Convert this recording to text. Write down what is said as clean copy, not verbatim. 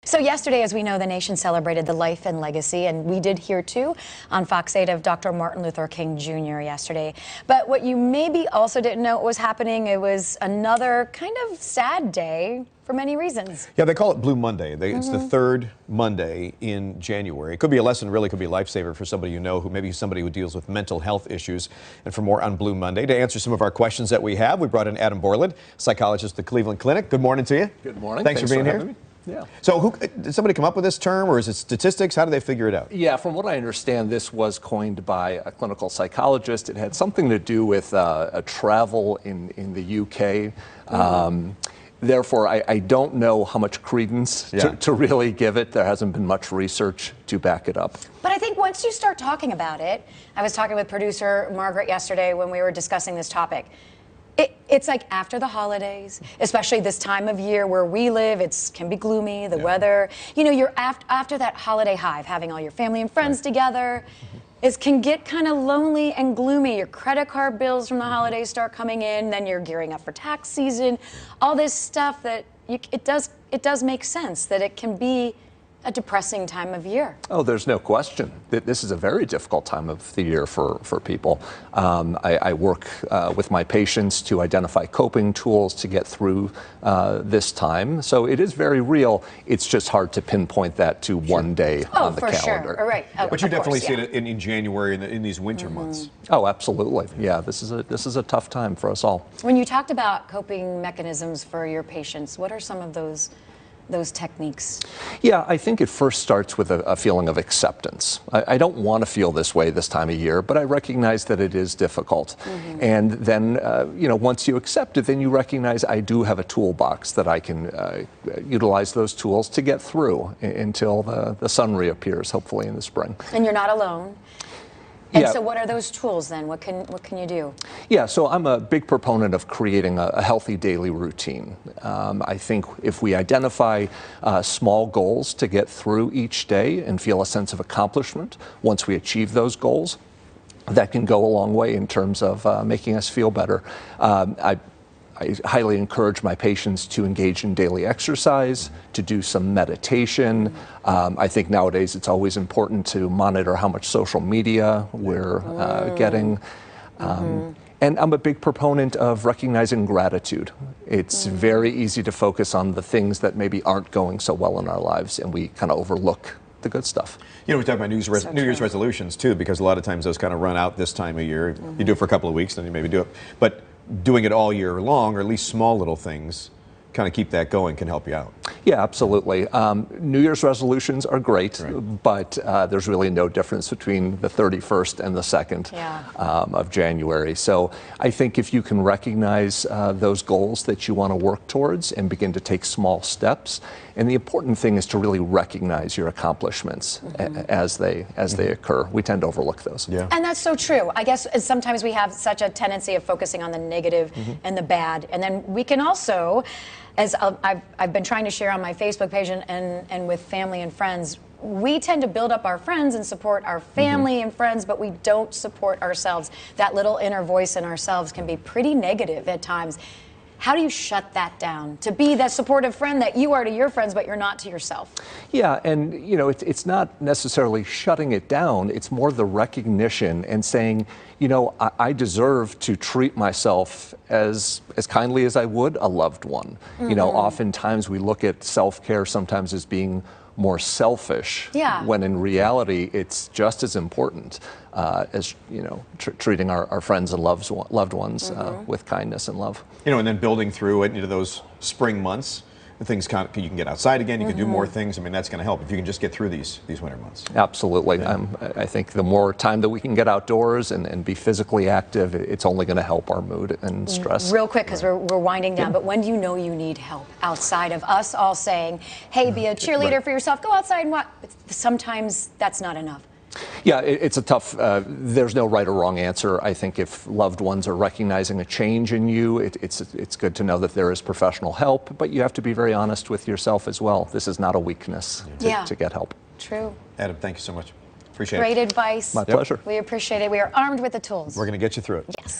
So yesterday, as we know, the nation celebrated the life and legacy, and we did here too on Fox 8 of Dr. Martin Luther King Jr. yesterday. But what you maybe also didn't know was happening, it was another kind of sad day for many reasons. Yeah, they call it Blue Monday. It's the third Monday in January. It could be a lesson, really could be a lifesaver for somebody you know, who maybe somebody who deals with mental health issues. And for more on Blue Monday, to answer some of our questions that we have, we brought in Adam Borland, psychologist at the Cleveland Clinic. Good morning to you. Good morning. Thanks for being here. Me. Yeah. So did somebody come up with this term, or is it statistics? How do they figure it out? Yeah, from what I understand, this was coined by a clinical psychologist. It had something to do with a travel in the UK. Therefore, I don't know how much credence to really give it. There hasn't been much research to back it up. But I think once you start talking about it, I was talking with producer Margaret yesterday when we were discussing this topic. It's like after the holidays, especially this time of year where we live, it can be gloomy, the weather. You know, you're after that holiday high of having all your family and friends together. It can get kind of lonely and gloomy. Your credit card bills from the holidays start coming in, then you're gearing up for tax season. All this stuff that it does make sense that it can be a depressing time of year. Oh, there's no question that this is a very difficult time of the year for people. I work with my patients to identify coping tools to get through this time. So it is very real. It's just hard to pinpoint that to one day on the calendar. Sure. Right. But you definitely see it in January and in these winter months. Oh, absolutely. Yeah, this is a tough time for us all. When you talked about coping mechanisms for your patients, what are some of those techniques? Yeah, I think it first starts with a feeling of acceptance. I don't want to feel this way this time of year, but I recognize that it is difficult. And then, once you accept it, then you recognize I do have a toolbox that I can utilize those tools to get through until the sun reappears, hopefully in the spring. And you're not alone. And so what are those tools then? What can you do? Yeah, so I'm a big proponent of creating a healthy daily routine. I think if we identify small goals to get through each day and feel a sense of accomplishment once we achieve those goals, that can go a long way in terms of making us feel better. I highly encourage my patients to engage in daily exercise, to do some meditation. I think nowadays it's always important to monitor how much social media we're getting. And I'm a big proponent of recognizing gratitude. It's very easy to focus on the things that maybe aren't going so well in our lives, and we kind of overlook the good stuff. You know, we talk about New Year's resolutions too, because a lot of times those kind of run out this time of year. You do it for a couple of weeks, then you maybe do it. But doing it all year long, or at least small little things, kind of keep that going, can help you out. Yeah, absolutely. New Year's resolutions are great, but there's really no difference between the 31st and the 2nd of January. So I think if you can recognize those goals that you want to work towards and begin to take small steps, and the important thing is to really recognize your accomplishments as they occur. We tend to overlook those. Yeah. And that's so true. I guess sometimes we have such a tendency of focusing on the negative and the bad, and then we can also, as I've been trying to share on my Facebook page and with family and friends, we tend to build up our friends and support our family and friends, but we don't support ourselves. That little inner voice in ourselves can be pretty negative at times. How do you shut that down to be that supportive friend that you are to your friends, but you're not to yourself? Yeah, and it's not necessarily shutting it down. It's more the recognition and saying, I deserve to treat myself as kindly as I would a loved one. Oftentimes we look at self-care sometimes as being more selfish, when in reality it's just as important as treating our friends and loved ones with kindness and love. And then building through it into those spring months, things you can get outside again, you can do more things. I mean, that's going to help if you can just get through these winter months. Absolutely. I think the more time that we can get outdoors and be physically active, it's only going to help our mood and stress. Real quick, because we're winding down, but when do you know you need help outside of us all saying, hey, be a cheerleader for yourself, go outside and walk? Sometimes that's not enough. Yeah, it's a tough, there's no right or wrong answer. I think if loved ones are recognizing a change in you, it's good to know that there is professional help, but you have to be very honest with yourself as well. This is not a weakness to get help. True. Adam, thank you so much. Appreciate it. Great advice. My pleasure. We appreciate it. We are armed with the tools. We're going to get you through it. Yes.